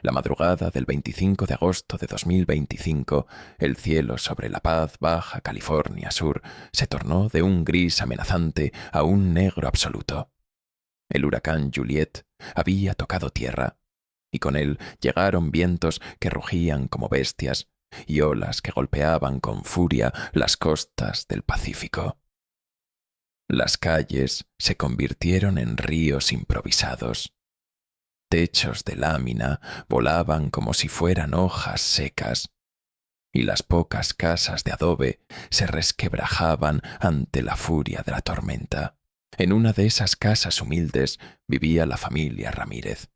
La madrugada del 25 de agosto de 2025, el cielo sobre La Paz, Baja California Sur, se tornó de un gris amenazante a un negro absoluto. El huracán Juliet había tocado tierra, y con él llegaron vientos que rugían como bestias y olas que golpeaban con furia las costas del Pacífico. Las calles se convirtieron en ríos improvisados. Techos de lámina volaban como si fueran hojas secas, y las pocas casas de adobe se resquebrajaban ante la furia de la tormenta. En una de esas casas humildes vivía la familia Ramírez.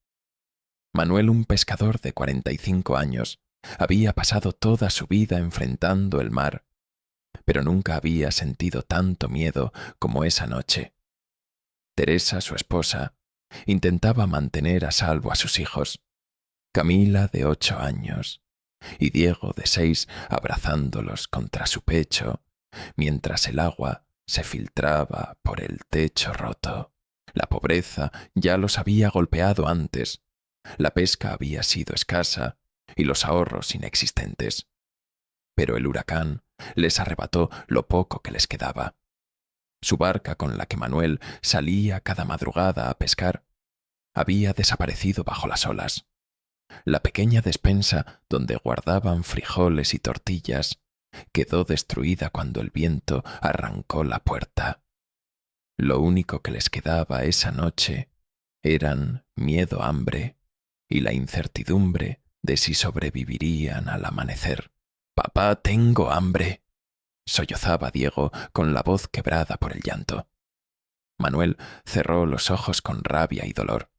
Manuel, un pescador de 45 años, había pasado toda su vida enfrentando el mar, pero nunca había sentido tanto miedo como esa noche. Teresa, su esposa, intentaba mantener a salvo a sus hijos, Camila, de 8 años, y Diego, de 6, abrazándolos contra su pecho, mientras el agua se filtraba por el techo roto. La pobreza ya los había golpeado antes. La pesca había sido escasa y los ahorros inexistentes. Pero el huracán les arrebató lo poco que les quedaba. Su barca, con la que Manuel salía cada madrugada a pescar, había desaparecido bajo las olas. La pequeña despensa donde guardaban frijoles y tortillas quedó destruida cuando el viento arrancó la puerta. Lo único que les quedaba esa noche eran miedo, hambre y la incertidumbre de si sobrevivirían al amanecer. «Papá, tengo hambre», sollozaba Diego con la voz quebrada por el llanto. Manuel cerró los ojos con rabia y dolor.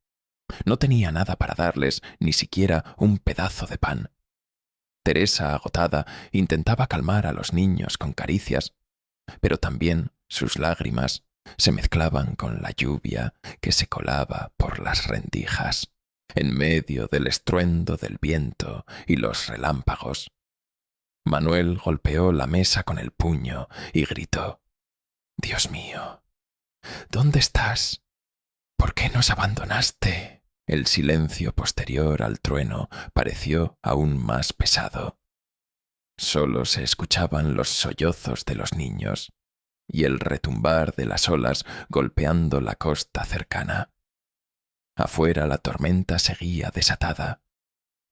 No tenía nada para darles, ni siquiera un pedazo de pan. Teresa, agotada, intentaba calmar a los niños con caricias, pero también sus lágrimas se mezclaban con la lluvia que se colaba por las rendijas, en medio del estruendo del viento y los relámpagos. Manuel golpeó la mesa con el puño y gritó: «Dios mío, ¿dónde estás? ¿Por qué nos abandonaste?». El silencio posterior al trueno pareció aún más pesado. Solo se escuchaban los sollozos de los niños y el retumbar de las olas golpeando la costa cercana. Afuera la tormenta seguía desatada,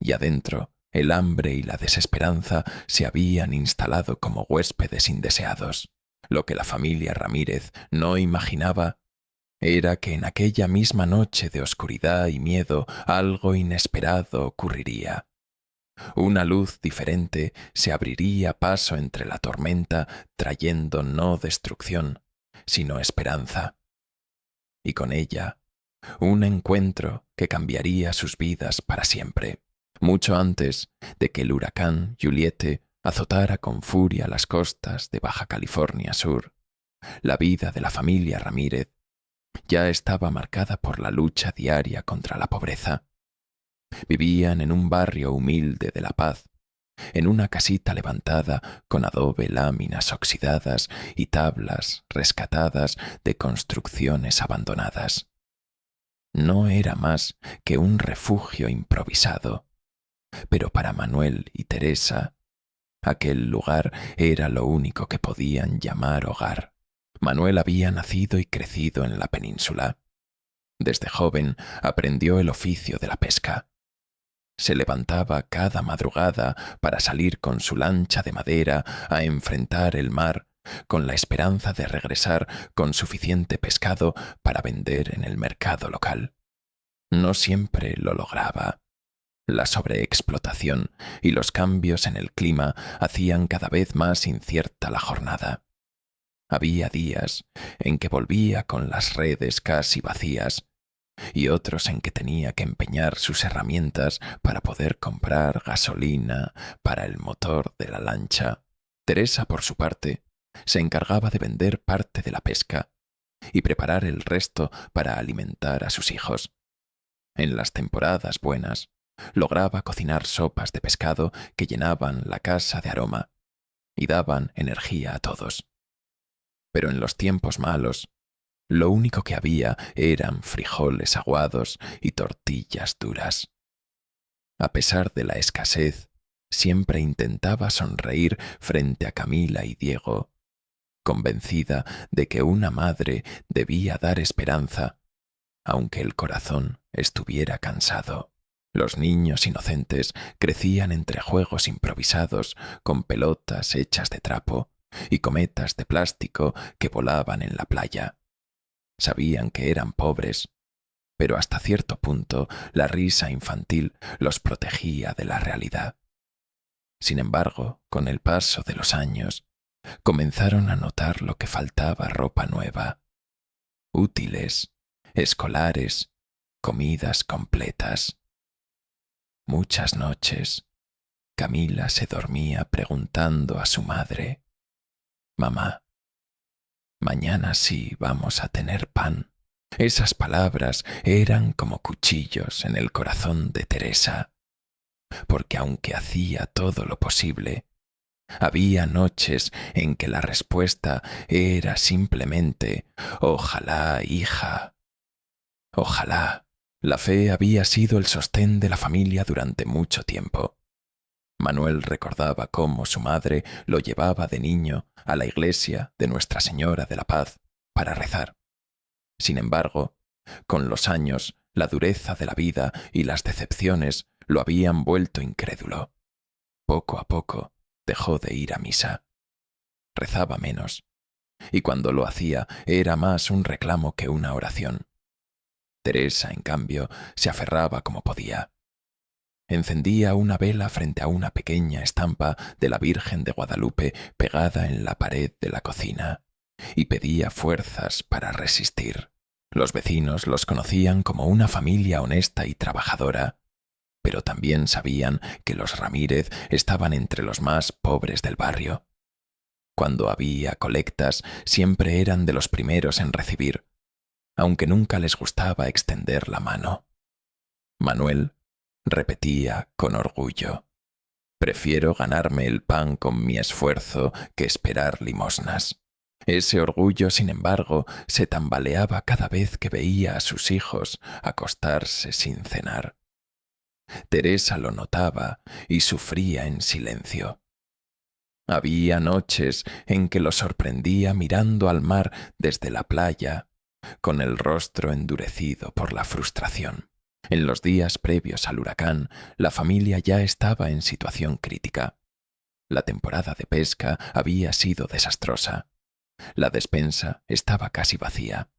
y adentro el hambre y la desesperanza se habían instalado como huéspedes indeseados. Lo que la familia Ramírez no imaginaba era que en aquella misma noche de oscuridad y miedo algo inesperado ocurriría. Una luz diferente se abriría paso entre la tormenta, trayendo no destrucción, sino esperanza. Y con ella, un encuentro que cambiaría sus vidas para siempre. Mucho antes de que el huracán Juliette azotara con furia las costas de Baja California Sur, la vida de la familia Ramírez ya estaba marcada por la lucha diaria contra la pobreza. Vivían en un barrio humilde de La Paz, en una casita levantada con adobe, láminas oxidadas y tablas rescatadas de construcciones abandonadas. No era más que un refugio improvisado, pero para Manuel y Teresa, aquel lugar era lo único que podían llamar hogar. Manuel había nacido y crecido en la península. Desde joven aprendió el oficio de la pesca. Se levantaba cada madrugada para salir con su lancha de madera a enfrentar el mar, con la esperanza de regresar con suficiente pescado para vender en el mercado local. No siempre lo lograba. La sobreexplotación y los cambios en el clima hacían cada vez más incierta la jornada. Había días en que volvía con las redes casi vacías y otros en que tenía que empeñar sus herramientas para poder comprar gasolina para el motor de la lancha. Teresa, por su parte, se encargaba de vender parte de la pesca y preparar el resto para alimentar a sus hijos. En las temporadas buenas, lograba cocinar sopas de pescado que llenaban la casa de aroma y daban energía a todos. Pero en los tiempos malos, lo único que había eran frijoles aguados y tortillas duras. A pesar de la escasez, siempre intentaba sonreír frente a Camila y Diego, convencida de que una madre debía dar esperanza, aunque el corazón estuviera cansado. Los niños inocentes crecían entre juegos improvisados con pelotas hechas de trapo y cometas de plástico que volaban en la playa. Sabían que eran pobres, pero hasta cierto punto la risa infantil los protegía de la realidad. Sin embargo, con el paso de los años, comenzaron a notar lo que faltaba: ropa nueva, útiles, escolares, comidas completas. Muchas noches, Camila se dormía preguntando a su madre: «Mamá, mañana sí vamos a tener pan». Esas palabras eran como cuchillos en el corazón de Teresa, porque aunque hacía todo lo posible, había noches en que la respuesta era simplemente «Ojalá, hija, ojalá». La fe había sido el sostén de la familia durante mucho tiempo. Manuel recordaba cómo su madre lo llevaba de niño a la iglesia de Nuestra Señora de la Paz para rezar. Sin embargo, con los años, la dureza de la vida y las decepciones lo habían vuelto incrédulo. Poco a poco dejó de ir a misa. Rezaba menos, y cuando lo hacía era más un reclamo que una oración. Teresa, en cambio, se aferraba como podía. Encendía una vela frente a una pequeña estampa de la Virgen de Guadalupe pegada en la pared de la cocina y pedía fuerzas para resistir. Los vecinos los conocían como una familia honesta y trabajadora, pero también sabían que los Ramírez estaban entre los más pobres del barrio. Cuando había colectas, siempre eran de los primeros en recibir, aunque nunca les gustaba extender la mano. Manuel repetía con orgullo: «Prefiero ganarme el pan con mi esfuerzo que esperar limosnas». Ese orgullo, sin embargo, se tambaleaba cada vez que veía a sus hijos acostarse sin cenar. Teresa lo notaba y sufría en silencio. Había noches en que lo sorprendía mirando al mar desde la playa, con el rostro endurecido por la frustración. En los días previos al huracán, la familia ya estaba en situación crítica. La temporada de pesca había sido desastrosa. La despensa estaba casi vacía.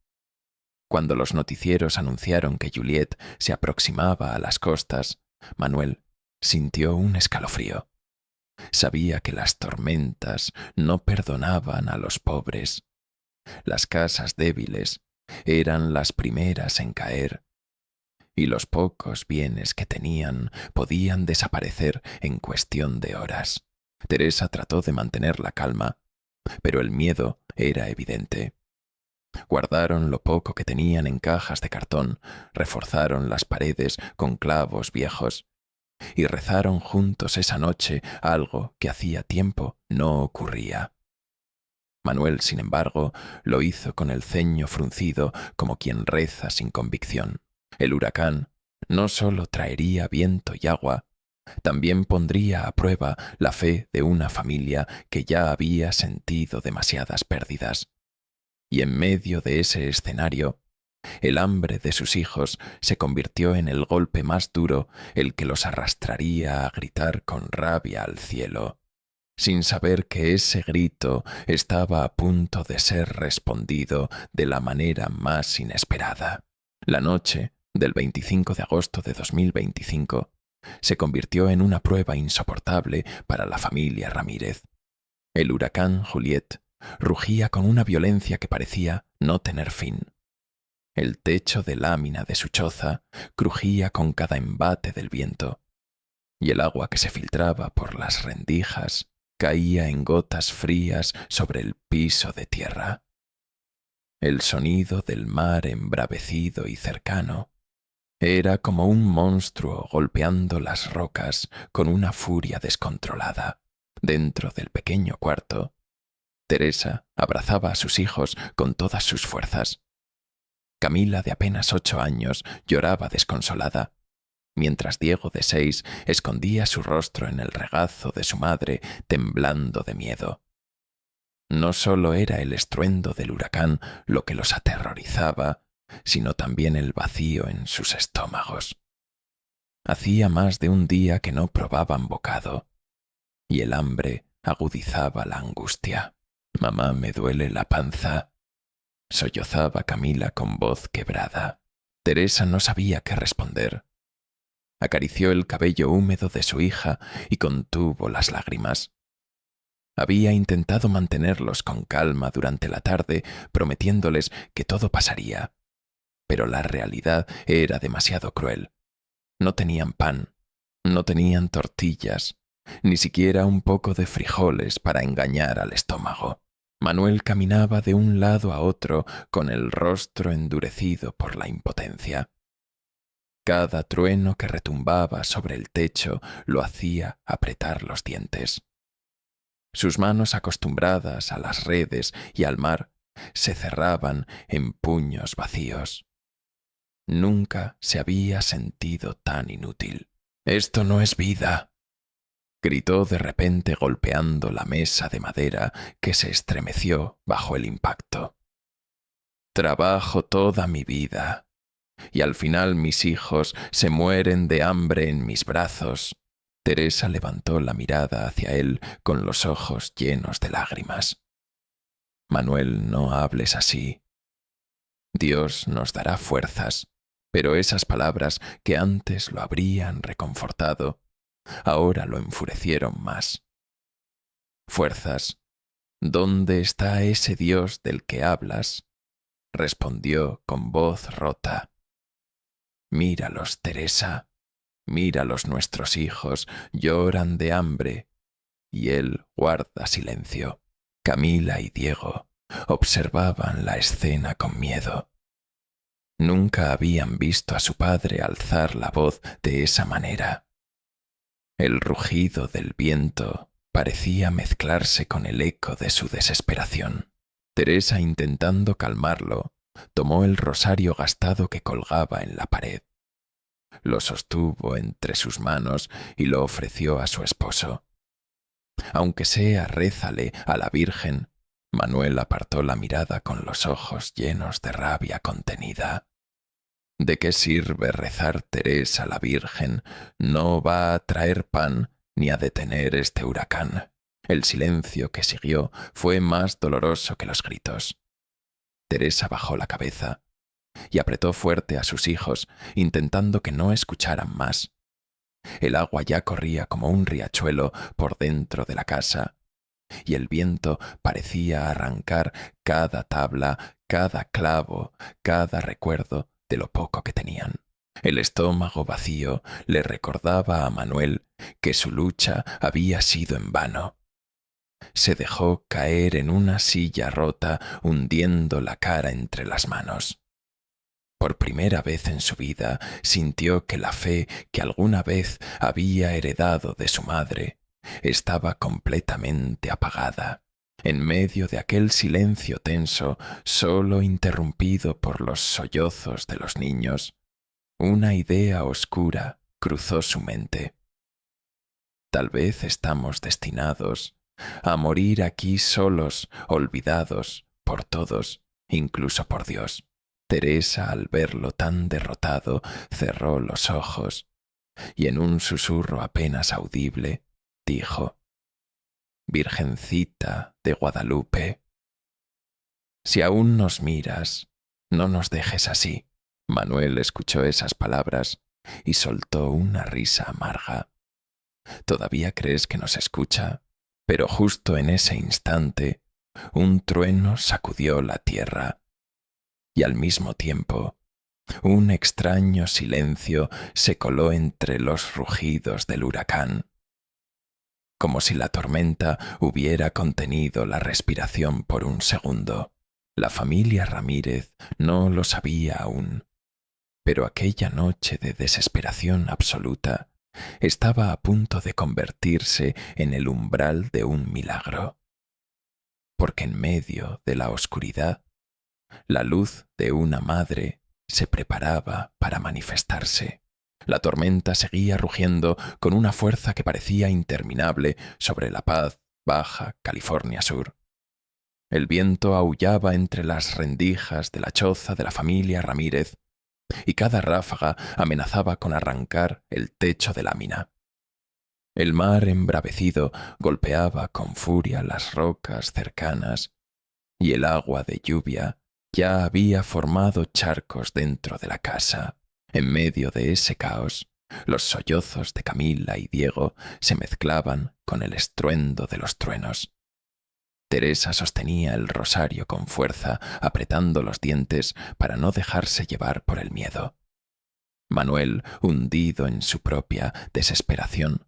Cuando los noticieros anunciaron que Juliet se aproximaba a las costas, Manuel sintió un escalofrío. Sabía que las tormentas no perdonaban a los pobres. Las casas débiles eran las primeras en caer, y los pocos bienes que tenían podían desaparecer en cuestión de horas. Teresa trató de mantener la calma, pero el miedo era evidente. Guardaron lo poco que tenían en cajas de cartón, reforzaron las paredes con clavos viejos y rezaron juntos esa noche algo que hacía tiempo no ocurría. Manuel, sin embargo, lo hizo con el ceño fruncido como quien reza sin convicción. El huracán no solo traería viento y agua, también pondría a prueba la fe de una familia que ya había sentido demasiadas pérdidas. Y en medio de ese escenario, el hambre de sus hijos se convirtió en el golpe más duro, el que los arrastraría a gritar con rabia al cielo, sin saber que ese grito estaba a punto de ser respondido de la manera más inesperada. La noche del 25 de agosto de 2025 se convirtió en una prueba insoportable para la familia Ramírez. El huracán Juliet rugía con una violencia que parecía no tener fin. El techo de lámina de su choza crujía con cada embate del viento, y el agua que se filtraba por las rendijas caía en gotas frías sobre el piso de tierra. El sonido del mar embravecido y cercano era como un monstruo golpeando las rocas con una furia descontrolada. Dentro del pequeño cuarto, Teresa abrazaba a sus hijos con todas sus fuerzas. Camila, de apenas 8 años, lloraba desconsolada, mientras Diego de 6 escondía su rostro en el regazo de su madre, temblando de miedo. No solo era el estruendo del huracán lo que los aterrorizaba, sino también el vacío en sus estómagos. Hacía más de un día que no probaban bocado, y el hambre agudizaba la angustia. «Mamá, me duele la panza», sollozaba Camila con voz quebrada. Teresa no sabía qué responder. Acarició el cabello húmedo de su hija y contuvo las lágrimas. Había intentado mantenerlos con calma durante la tarde, prometiéndoles que todo pasaría. Pero la realidad era demasiado cruel. No tenían pan, no tenían tortillas, ni siquiera un poco de frijoles para engañar al estómago. Manuel caminaba de un lado a otro con el rostro endurecido por la impotencia. Cada trueno que retumbaba sobre el techo lo hacía apretar los dientes. Sus manos, acostumbradas a las redes y al mar, se cerraban en puños vacíos. Nunca se había sentido tan inútil. «Esto no es vida», gritó de repente golpeando la mesa de madera que se estremeció bajo el impacto. «Trabajo toda mi vida, y al final mis hijos se mueren de hambre en mis brazos». Teresa levantó la mirada hacia él con los ojos llenos de lágrimas. «Manuel, no hables así. Dios nos dará fuerzas». Pero esas palabras que antes lo habrían reconfortado, ahora lo enfurecieron más. «Fuerzas, ¿dónde está ese Dios del que hablas?», respondió con voz rota. «Míralos, Teresa, míralos, nuestros hijos lloran de hambre», y él guarda silencio. Camila y Diego observaban la escena con miedo. Nunca habían visto a su padre alzar la voz de esa manera. El rugido del viento parecía mezclarse con el eco de su desesperación. Teresa, intentando calmarlo, tomó el rosario gastado que colgaba en la pared. Lo sostuvo entre sus manos y lo ofreció a su esposo. «Aunque sea, rézale a la Virgen». Manuel apartó la mirada con los ojos llenos de rabia contenida. «¿De qué sirve rezar, Teresa, a la Virgen? No va a traer pan ni a detener este huracán». El silencio que siguió fue más doloroso que los gritos. Teresa bajó la cabeza y apretó fuerte a sus hijos, intentando que no escucharan más. El agua ya corría como un riachuelo por dentro de la casa, y el viento parecía arrancar cada tabla, cada clavo, cada recuerdo de lo poco que tenían. El estómago vacío le recordaba a Manuel que su lucha había sido en vano. Se dejó caer en una silla rota, hundiendo la cara entre las manos. Por primera vez en su vida sintió que la fe que alguna vez había heredado de su madre estaba completamente apagada. En medio de aquel silencio tenso, solo interrumpido por los sollozos de los niños, una idea oscura cruzó su mente. Tal vez estamos destinados a morir aquí solos, olvidados por todos, incluso por Dios. Teresa, al verlo tan derrotado, cerró los ojos y en un susurro apenas audible dijo: «Virgencita de Guadalupe, si aún nos miras, no nos dejes así». Manuel escuchó esas palabras y soltó una risa amarga. «¿Todavía crees que nos escucha?». Pero justo en ese instante, un trueno sacudió la tierra y al mismo tiempo, un extraño silencio se coló entre los rugidos del huracán, como si la tormenta hubiera contenido la respiración por un segundo. La familia Ramírez no lo sabía aún, pero aquella noche de desesperación absoluta estaba a punto de convertirse en el umbral de un milagro, porque en medio de la oscuridad, la luz de una madre se preparaba para manifestarse. La tormenta seguía rugiendo con una fuerza que parecía interminable sobre La Paz, Baja California Sur. El viento aullaba entre las rendijas de la choza de la familia Ramírez, y cada ráfaga amenazaba con arrancar el techo de lámina. El mar embravecido golpeaba con furia las rocas cercanas, y el agua de lluvia ya había formado charcos dentro de la casa. En medio de ese caos, los sollozos de Camila y Diego se mezclaban con el estruendo de los truenos. Teresa sostenía el rosario con fuerza, apretando los dientes para no dejarse llevar por el miedo. Manuel, hundido en su propia desesperación,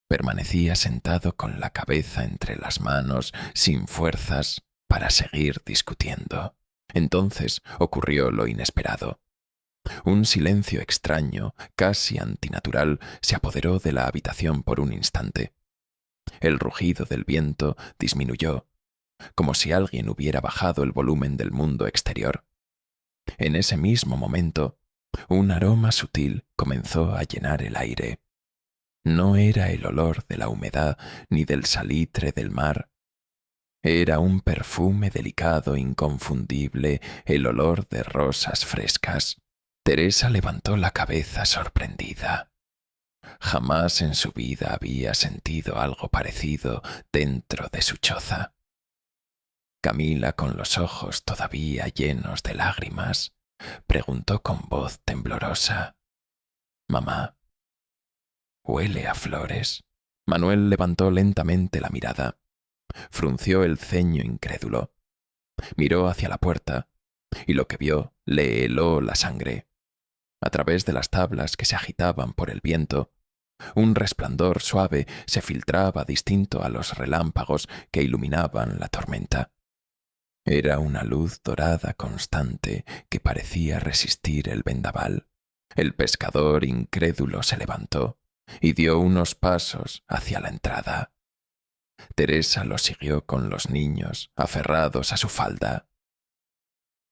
permanecía sentado con la cabeza entre las manos, sin fuerzas para seguir discutiendo. Entonces ocurrió lo inesperado. Un silencio extraño, casi antinatural, se apoderó de la habitación por un instante. El rugido del viento disminuyó, como si alguien hubiera bajado el volumen del mundo exterior. En ese mismo momento, un aroma sutil comenzó a llenar el aire. No era el olor de la humedad ni del salitre del mar. Era un perfume delicado, inconfundible, el olor de rosas frescas. Teresa levantó la cabeza sorprendida. Jamás en su vida había sentido algo parecido dentro de su choza. Camila, con los ojos todavía llenos de lágrimas, preguntó con voz temblorosa: «Mamá, ¿huele a flores?» Manuel levantó lentamente la mirada, frunció el ceño incrédulo, miró hacia la puerta, y lo que vio le heló la sangre. A través de las tablas que se agitaban por el viento, un resplandor suave se filtraba distinto a los relámpagos que iluminaban la tormenta. Era una luz dorada constante que parecía resistir el vendaval. El pescador incrédulo se levantó y dio unos pasos hacia la entrada. Teresa lo siguió con los niños aferrados a su falda.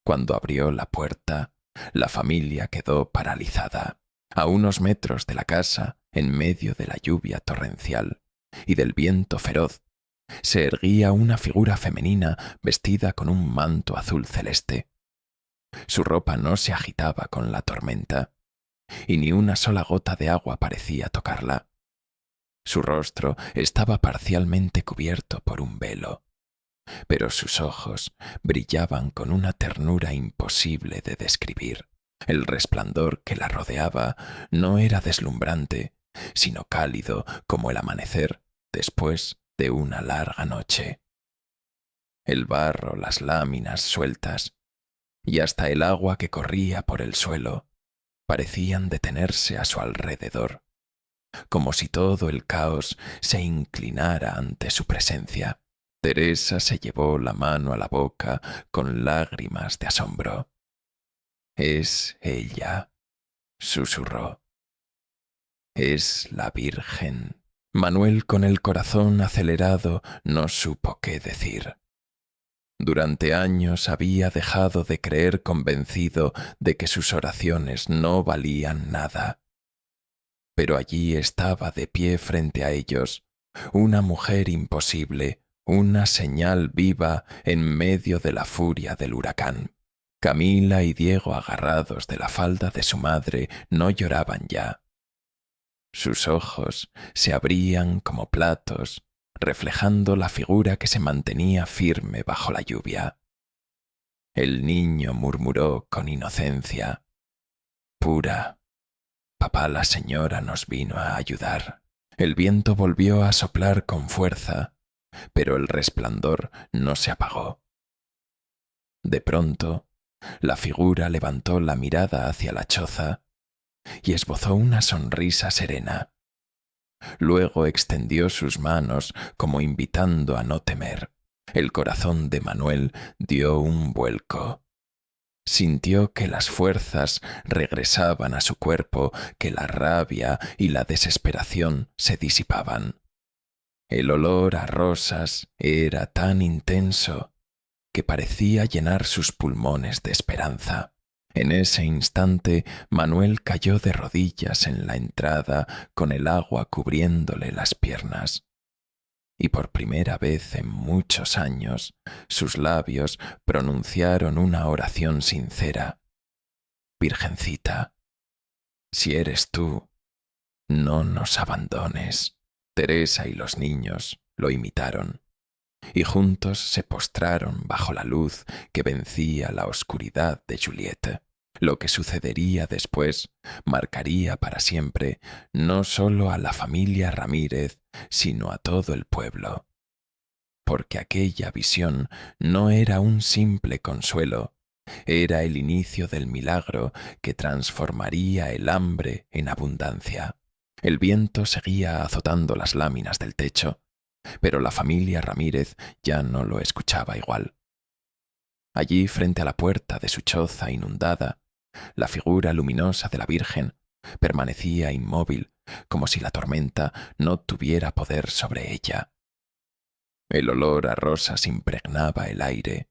Cuando abrió la puerta, la familia quedó paralizada. A unos metros de la casa, en medio de la lluvia torrencial y del viento feroz, se erguía una figura femenina vestida con un manto azul celeste. Su ropa no se agitaba con la tormenta, y ni una sola gota de agua parecía tocarla. Su rostro estaba parcialmente cubierto por un velo, pero sus ojos brillaban con una ternura imposible de describir. El resplandor que la rodeaba no era deslumbrante, sino cálido como el amanecer después de una larga noche. El barro, las láminas sueltas y hasta el agua que corría por el suelo parecían detenerse a su alrededor, como si todo el caos se inclinara ante su presencia. Teresa se llevó la mano a la boca con lágrimas de asombro. «Es ella», susurró. «Es la Virgen». Manuel, con el corazón acelerado, no supo qué decir. Durante años había dejado de creer, convencido de que sus oraciones no valían nada. Pero allí estaba de pie frente a ellos, una mujer imposible, una señal viva en medio de la furia del huracán. Camila y Diego, agarrados de la falda de su madre, no lloraban ya. Sus ojos se abrían como platos, reflejando la figura que se mantenía firme bajo la lluvia. El niño murmuró con inocencia: «Pura, papá, la señora nos vino a ayudar». El viento volvió a soplar con fuerza, pero el resplandor no se apagó. De pronto, la figura levantó la mirada hacia la choza y esbozó una sonrisa serena. Luego extendió sus manos como invitando a no temer. El corazón de Manuel dio un vuelco. Sintió que las fuerzas regresaban a su cuerpo, que la rabia y la desesperación se disipaban. El olor a rosas era tan intenso que parecía llenar sus pulmones de esperanza. En ese instante, Manuel cayó de rodillas en la entrada con el agua cubriéndole las piernas. Y por primera vez en muchos años, sus labios pronunciaron una oración sincera. Virgencita, si eres tú, no nos abandones. Teresa y los niños lo imitaron, y juntos se postraron bajo la luz que vencía la oscuridad de Juliette. Lo que sucedería después marcaría para siempre no solo a la familia Ramírez, sino a todo el pueblo, porque aquella visión no era un simple consuelo, era el inicio del milagro que transformaría el hambre en abundancia. El viento seguía azotando las láminas del techo, pero la familia Ramírez ya no lo escuchaba igual. Allí, frente a la puerta de su choza inundada, la figura luminosa de la Virgen permanecía inmóvil, como si la tormenta no tuviera poder sobre ella. El olor a rosas impregnaba el aire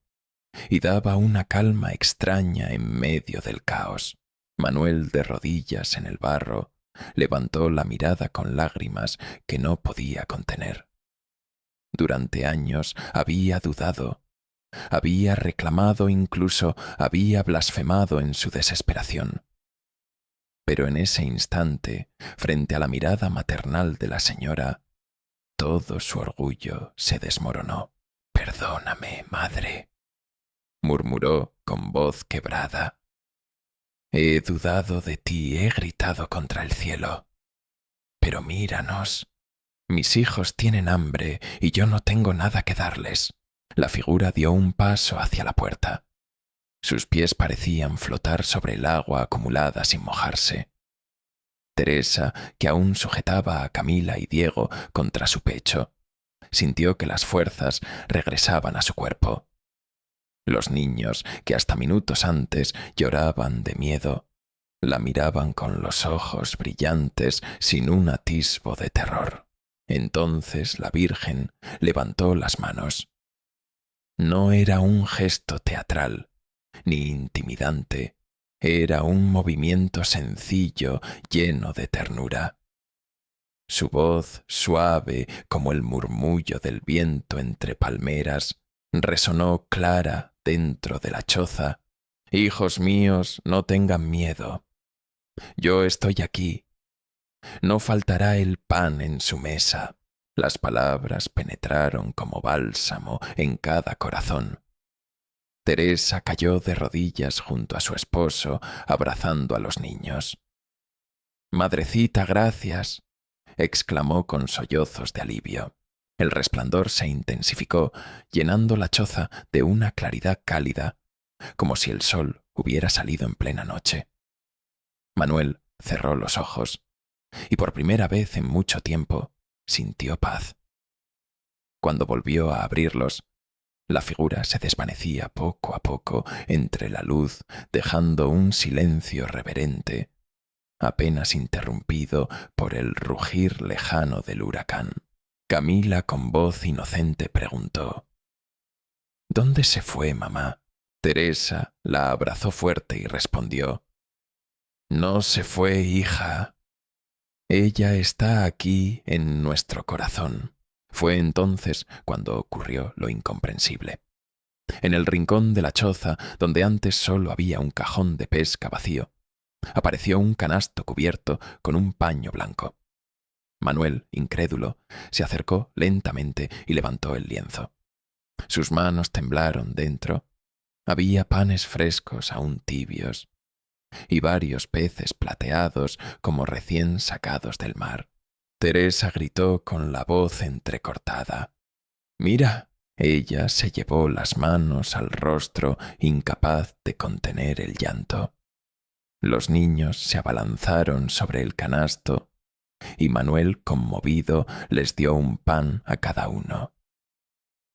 y daba una calma extraña en medio del caos. Manuel, de rodillas en el barro, levantó la mirada con lágrimas que no podía contener. Durante años había dudado, había reclamado, incluso había blasfemado en su desesperación. Pero en ese instante, frente a la mirada maternal de la señora, todo su orgullo se desmoronó. «Perdóname, madre», murmuró con voz quebrada. «He dudado de ti, he gritado contra el cielo. Pero míranos. Mis hijos tienen hambre y yo no tengo nada que darles». La figura dio un paso hacia la puerta. Sus pies parecían flotar sobre el agua acumulada sin mojarse. Teresa, que aún sujetaba a Camila y Diego contra su pecho, sintió que las fuerzas regresaban a su cuerpo. Los niños, que hasta minutos antes lloraban de miedo, la miraban con los ojos brillantes sin un atisbo de terror. Entonces la Virgen levantó las manos. No era un gesto teatral, ni intimidante, era un movimiento sencillo, lleno de ternura. Su voz, suave como el murmullo del viento entre palmeras, resonó clara dentro de la choza. «Hijos míos, no tengan miedo. Yo estoy aquí. No faltará el pan en su mesa». Las palabras penetraron como bálsamo en cada corazón. Teresa cayó de rodillas junto a su esposo, abrazando a los niños. «Madrecita, gracias», exclamó con sollozos de alivio. El resplandor se intensificó, llenando la choza de una claridad cálida, como si el sol hubiera salido en plena noche. Manuel cerró los ojos, y por primera vez en mucho tiempo sintió paz. Cuando volvió a abrirlos, la figura se desvanecía poco a poco entre la luz, dejando un silencio reverente, apenas interrumpido por el rugir lejano del huracán. Camila, con voz inocente, preguntó: «¿Dónde se fue, mamá?» Teresa la abrazó fuerte y respondió: «No se fue, hija. Ella está aquí en nuestro corazón». Fue entonces cuando ocurrió lo incomprensible. En el rincón de la choza, donde antes solo había un cajón de pesca vacío, apareció un canasto cubierto con un paño blanco. Manuel, incrédulo, se acercó lentamente y levantó el lienzo. Sus manos temblaron dentro. Había panes frescos aún tibios y varios peces plateados como recién sacados del mar. Teresa gritó con la voz entrecortada: «¡Mira!». Ella se llevó las manos al rostro, incapaz de contener el llanto. Los niños se abalanzaron sobre el canasto y Manuel, conmovido, les dio un pan a cada uno.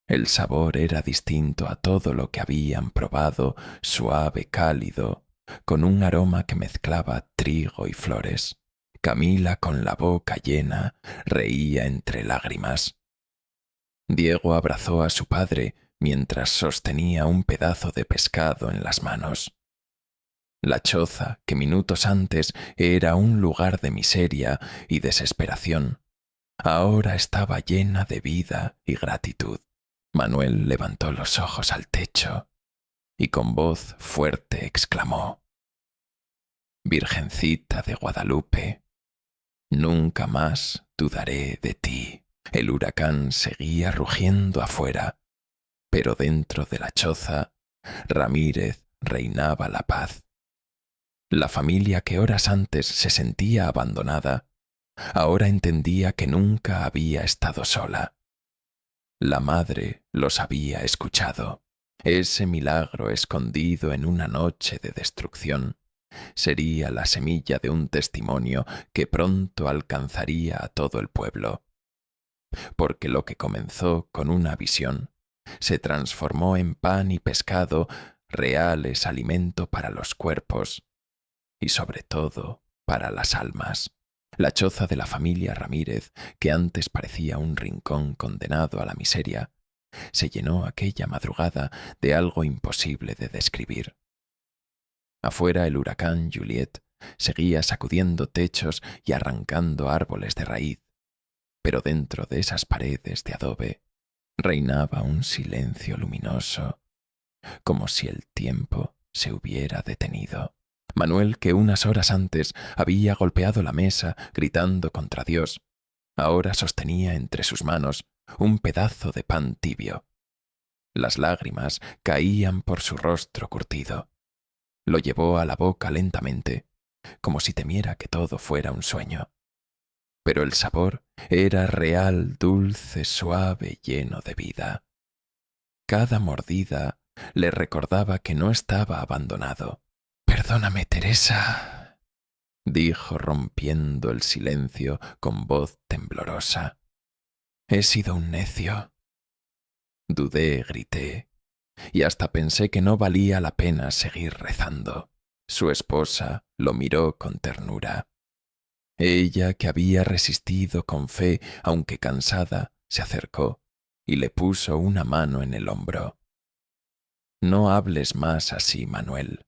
El sabor era distinto a todo lo que habían probado, suave, cálido, con un aroma que mezclaba trigo y flores. Camila, con la boca llena, reía entre lágrimas. Diego abrazó a su padre mientras sostenía un pedazo de pescado en las manos. La choza, que minutos antes era un lugar de miseria y desesperación, ahora estaba llena de vida y gratitud. Manuel levantó los ojos al techo y con voz fuerte exclamó: Virgencita de Guadalupe, nunca más dudaré de ti. El huracán seguía rugiendo afuera, pero dentro de la choza, Ramírez reinaba la paz. La familia que horas antes se sentía abandonada, ahora entendía que nunca había estado sola. La madre los había escuchado. Ese milagro escondido en una noche de destrucción sería la semilla de un testimonio que pronto alcanzaría a todo el pueblo, porque lo que comenzó con una visión se transformó en pan y pescado, reales alimento para los cuerpos y sobre todo para las almas. La choza de la familia Ramírez, que antes parecía un rincón condenado a la miseria, se llenó aquella madrugada de algo imposible de describir. Afuera el huracán Juliet seguía sacudiendo techos y arrancando árboles de raíz, pero dentro de esas paredes de adobe reinaba un silencio luminoso, como si el tiempo se hubiera detenido. Manuel, que unas horas antes había golpeado la mesa gritando contra Dios, ahora sostenía entre sus manos un pedazo de pan tibio. Las lágrimas caían por su rostro curtido. Lo llevó a la boca lentamente, como si temiera que todo fuera un sueño. Pero el sabor era real, dulce, suave, lleno de vida. Cada mordida le recordaba que no estaba abandonado. «Perdóname, Teresa», dijo rompiendo el silencio con voz temblorosa. «He sido un necio». Dudé, grité, y hasta pensé que no valía la pena seguir rezando. Su esposa lo miró con ternura. Ella, que había resistido con fe, aunque cansada, se acercó y le puso una mano en el hombro. «No hables más así, Manuel.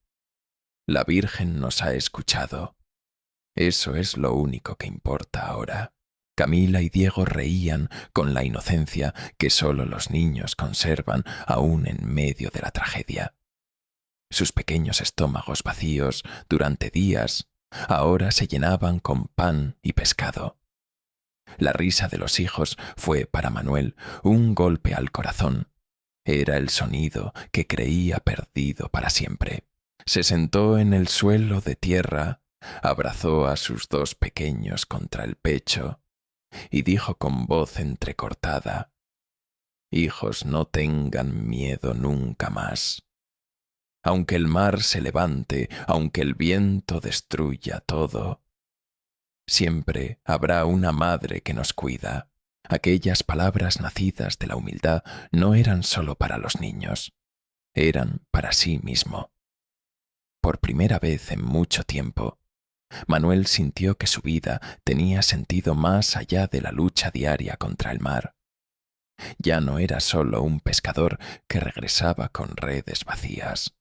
La Virgen nos ha escuchado. Eso es lo único que importa ahora». Camila y Diego reían con la inocencia que solo los niños conservan aún en medio de la tragedia. Sus pequeños estómagos vacíos durante días ahora se llenaban con pan y pescado. La risa de los hijos fue para Manuel un golpe al corazón. Era el sonido que creía perdido para siempre. Se sentó en el suelo de tierra, abrazó a sus dos pequeños contra el pecho y dijo con voz entrecortada: «Hijos, no tengan miedo nunca más. Aunque el mar se levante, aunque el viento destruya todo, siempre habrá una madre que nos cuida». Aquellas palabras nacidas de la humildad no eran solo para los niños, eran para sí mismo. Por primera vez en mucho tiempo, Manuel sintió que su vida tenía sentido más allá de la lucha diaria contra el mar. Ya no era solo un pescador que regresaba con redes vacías.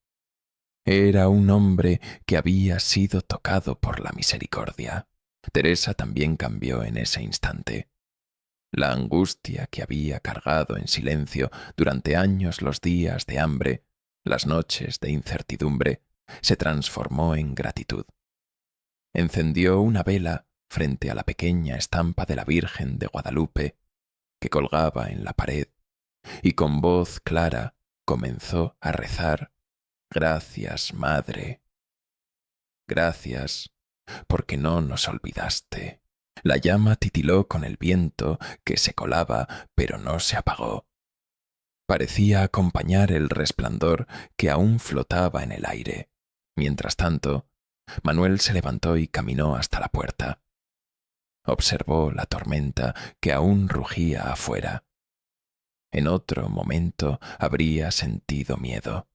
Era un hombre que había sido tocado por la misericordia. Teresa también cambió en ese instante. La angustia que había cargado en silencio durante años los días de hambre, las noches de incertidumbre, se transformó en gratitud. Encendió una vela frente a la pequeña estampa de la Virgen de Guadalupe que colgaba en la pared y con voz clara comenzó a rezar: «Gracias, Madre. Gracias porque no nos olvidaste». La llama titiló con el viento que se colaba, pero no se apagó. Parecía acompañar el resplandor que aún flotaba en el aire. Mientras tanto, Manuel se levantó y caminó hasta la puerta. Observó la tormenta que aún rugía afuera. En otro momento habría sentido miedo.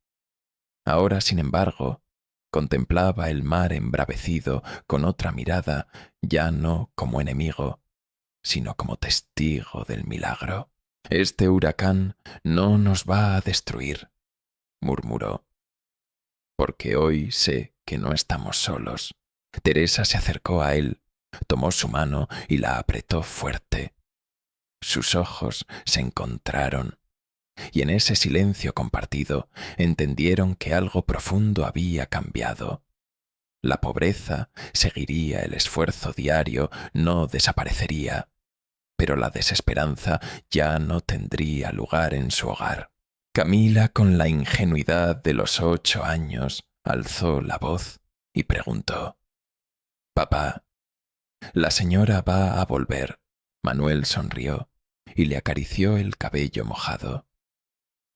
Ahora, sin embargo, contemplaba el mar embravecido con otra mirada, ya no como enemigo, sino como testigo del milagro. «Este huracán no nos va a destruir», murmuró. porque hoy sé que no estamos solos. Teresa se acercó a él, tomó su mano y la apretó fuerte. Sus ojos se encontraron, y en ese silencio compartido entendieron que algo profundo había cambiado. La pobreza seguiría, el esfuerzo diario no desaparecería, pero la desesperanza ya no tendría lugar en su hogar. Camila, con la ingenuidad de los 8 años, alzó la voz y preguntó: «Papá, la señora va a volver». Manuel sonrió y le acarició el cabello mojado.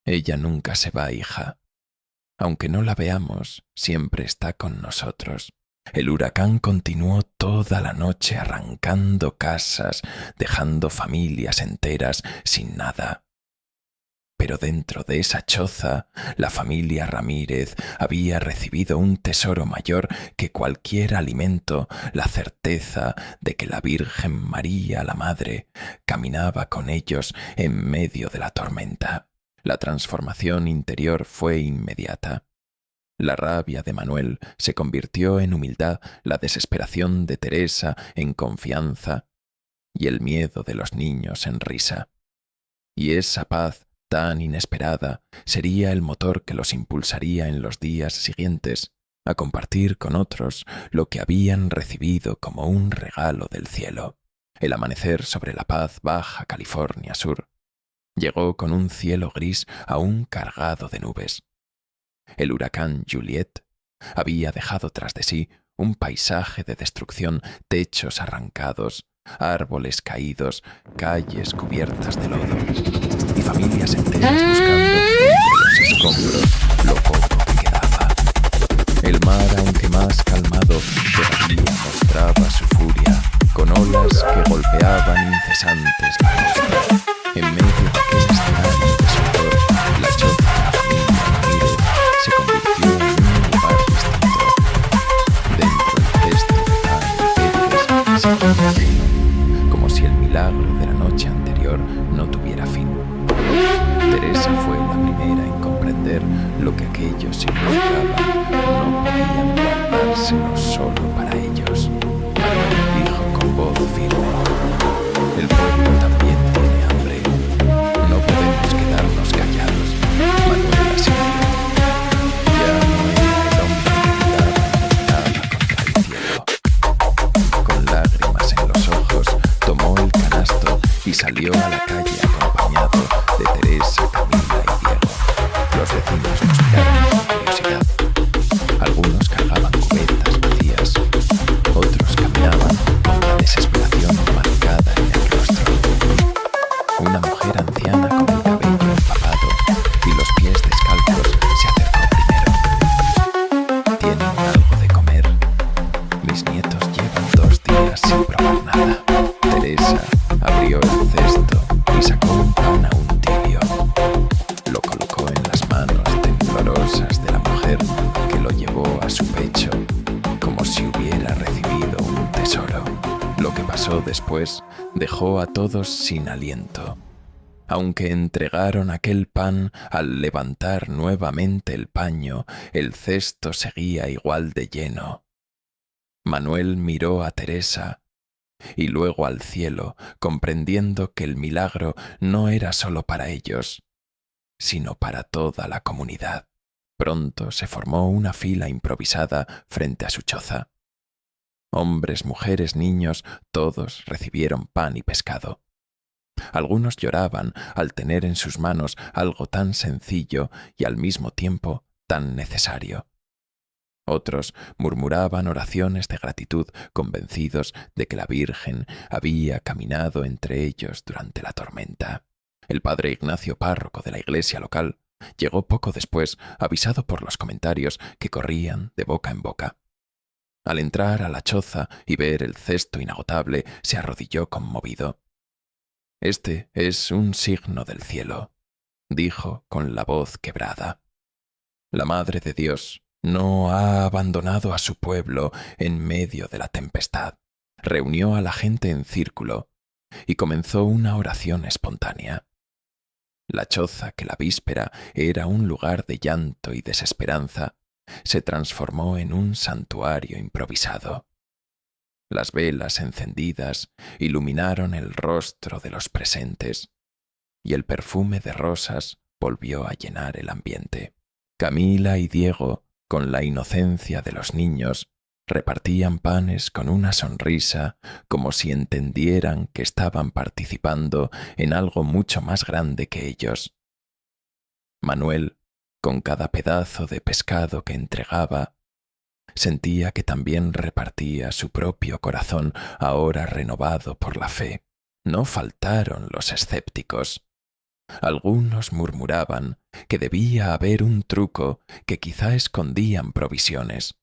«Ella nunca se va, hija. Aunque no la veamos, siempre está con nosotros». El huracán continuó toda la noche arrancando casas, dejando familias enteras sin nada. Pero dentro de esa choza, la familia Ramírez había recibido un tesoro mayor que cualquier alimento, la certeza de que la Virgen María, la Madre, caminaba con ellos en medio de la tormenta. La transformación interior fue inmediata. La rabia de Manuel se convirtió en humildad, la desesperación de Teresa en confianza y el miedo de los niños en risa. Y esa paz tan inesperada sería el motor que los impulsaría en los días siguientes a compartir con otros lo que habían recibido como un regalo del cielo. El amanecer sobre La Paz, Baja California Sur, llegó con un cielo gris aún cargado de nubes. El huracán Juliet había dejado tras de sí un paisaje de destrucción, techos arrancados, árboles caídos, calles cubiertas de lodo y familias enteras buscando entre los escombros lo poco que quedaba. El mar, aunque más calmado, todavía mostraba su furia, con olas que golpeaban incesantes la costa. En medio de aquel escenario desolador, la choza de la familia Ramírez se convirtió en un lugar distinto. Dentro del cesto de pan y peces seguía lleno, como si el milagro de la noche anterior no tuviera fin. Teresa fue la primera en comprender lo que aquello significaba. No podían guardárselo solo para ellos. Manuel dijo con voz firme: «El pueblo también tiene hambre. No podemos quedarnos callados». Manuel asintió. Ya no era el hombre que gritaba contra el cielo. Con lágrimas en los ojos, tomó el canasto y salió a la calle acompañado de Teresa, Camila y Diego. Los vecinos nos miraron con curiosidad. Algunos cargaban cubetas vacías, otros caminaban con la desesperación marcada en el rostro. Una mujer anciana con el cabello empapado y los pies descalzos se acercó primero. «¿Tienen algo de comer? Mis nietos llevan 2 días sin probar nada». Teresa abrió el cesto y sacó un pan aún tibio. Lo colocó en las manos temblorosas de la mujer, que lo llevó a su pecho como si hubiera recibido un tesoro. Lo que pasó después dejó a todos sin aliento. Aunque entregaron aquel pan, al levantar nuevamente el paño, el cesto seguía igual de lleno. Manuel miró a Teresa y luego al cielo, comprendiendo que el milagro no era solo para ellos, sino para toda la comunidad. Pronto se formó una fila improvisada frente a su choza. Hombres, mujeres, niños, todos recibieron pan y pescado. Algunos lloraban al tener en sus manos algo tan sencillo y al mismo tiempo tan necesario. Otros murmuraban oraciones de gratitud, convencidos de que la Virgen había caminado entre ellos durante la tormenta. El padre Ignacio, párroco de la iglesia local, llegó poco después, avisado por los comentarios que corrían de boca en boca. Al entrar a la choza y ver el cesto inagotable, se arrodilló conmovido. «Este es un signo del cielo», dijo con la voz quebrada. «La Madre de Dios no ha abandonado a su pueblo en medio de la tempestad». Reunió a la gente en círculo y comenzó una oración espontánea. La choza, que la víspera era un lugar de llanto y desesperanza, se transformó en un santuario improvisado. Las velas encendidas iluminaron el rostro de los presentes y el perfume de rosas volvió a llenar el ambiente. Camila y Diego, con la inocencia de los niños, repartían panes con una sonrisa como si entendieran que estaban participando en algo mucho más grande que ellos. Manuel, con cada pedazo de pescado que entregaba, sentía que también repartía su propio corazón ahora renovado por la fe. No faltaron los escépticos. Algunos murmuraban que debía haber un truco, que quizá escondían provisiones.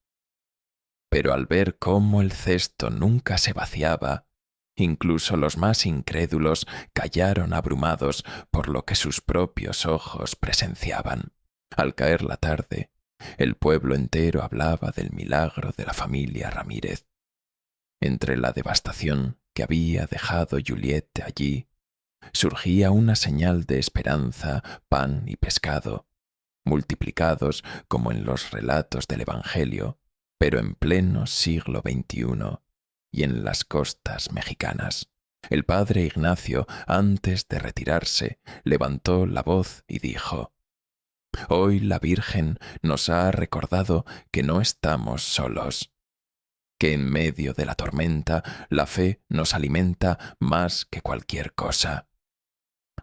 Pero al ver cómo el cesto nunca se vaciaba, incluso los más incrédulos callaron abrumados por lo que sus propios ojos presenciaban. Al caer la tarde, el pueblo entero hablaba del milagro de la familia Ramírez. Entre la devastación que había dejado Juliette allí, surgía una señal de esperanza, pan y pescado, multiplicados como en los relatos del Evangelio, pero en pleno siglo XXI y en las costas mexicanas. El padre Ignacio, antes de retirarse, levantó la voz y dijo: «Hoy la Virgen nos ha recordado que no estamos solos, que en medio de la tormenta la fe nos alimenta más que cualquier cosa.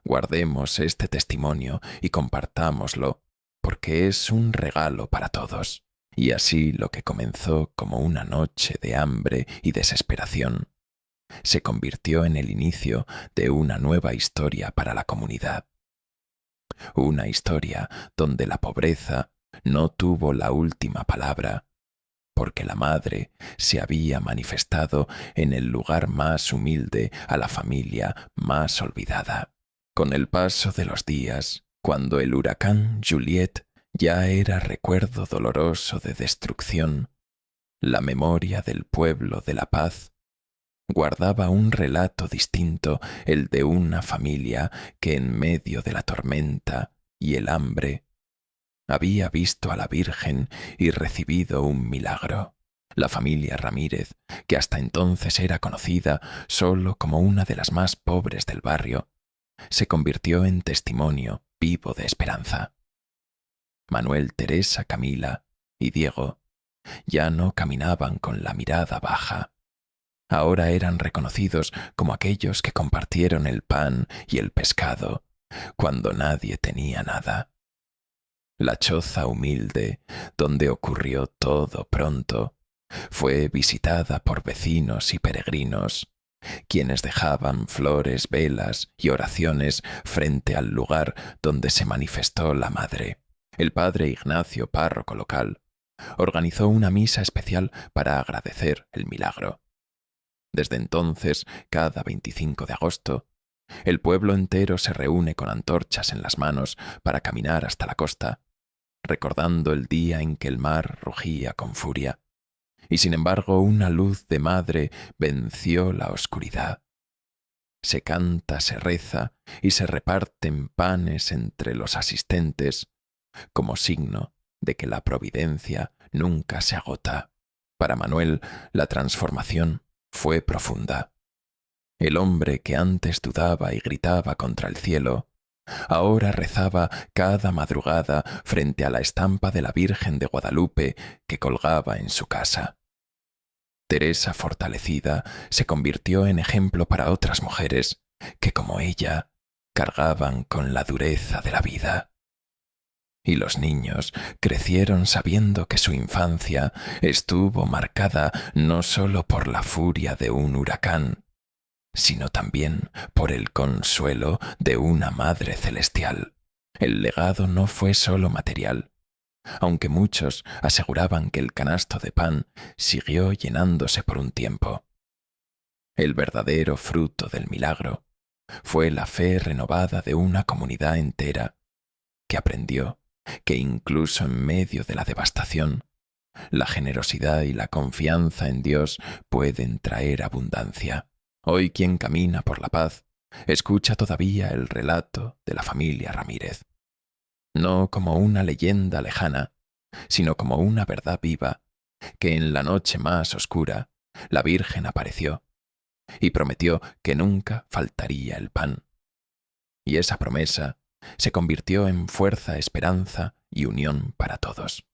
Guardemos este testimonio y compartámoslo, porque es un regalo para todos». Y así lo que comenzó como una noche de hambre y desesperación se convirtió en el inicio de una nueva historia para la comunidad. Una historia donde la pobreza no tuvo la última palabra, porque la madre se había manifestado en el lugar más humilde a la familia más olvidada. Con el paso de los días, cuando el huracán Juliette ya era recuerdo doloroso de destrucción, la memoria del pueblo de La Paz guardaba un relato distinto, el de una familia que en medio de la tormenta y el hambre había visto a la Virgen y recibido un milagro. La familia Ramírez, que hasta entonces era conocida solo como una de las más pobres del barrio, se convirtió en testimonio vivo de esperanza. Manuel, Teresa, Camila y Diego ya no caminaban con la mirada baja. Ahora eran reconocidos como aquellos que compartieron el pan y el pescado cuando nadie tenía nada. La choza humilde, donde ocurrió todo pronto, fue visitada por vecinos y peregrinos, quienes dejaban flores, velas y oraciones frente al lugar donde se manifestó la madre. El padre Ignacio, párroco local, organizó una misa especial para agradecer el milagro. Desde entonces, cada 25 de agosto, el pueblo entero se reúne con antorchas en las manos para caminar hasta la costa, recordando el día en que el mar rugía con furia, y sin embargo una luz de madre venció la oscuridad. Se canta, se reza y se reparten panes entre los asistentes, como signo de que la providencia nunca se agota. Para Manuel, la transformación fue profunda. El hombre que antes dudaba y gritaba contra el cielo, ahora rezaba cada madrugada frente a la estampa de la Virgen de Guadalupe que colgaba en su casa. Teresa, fortalecida, se convirtió en ejemplo para otras mujeres que, como ella, cargaban con la dureza de la vida. Y los niños crecieron sabiendo que su infancia estuvo marcada no solo por la furia de un huracán, sino también por el consuelo de una Madre Celestial. El legado no fue solo material, aunque muchos aseguraban que el canasto de pan siguió llenándose por un tiempo. El verdadero fruto del milagro fue la fe renovada de una comunidad entera que aprendió que incluso en medio de la devastación, la generosidad y la confianza en Dios pueden traer abundancia. Hoy quien camina por la paz escucha todavía el relato de la familia Ramírez, no como una leyenda lejana, sino como una verdad viva, que en la noche más oscura la Virgen apareció y prometió que nunca faltaría el pan. Y esa promesa se convirtió en fuerza, esperanza y unión para todos.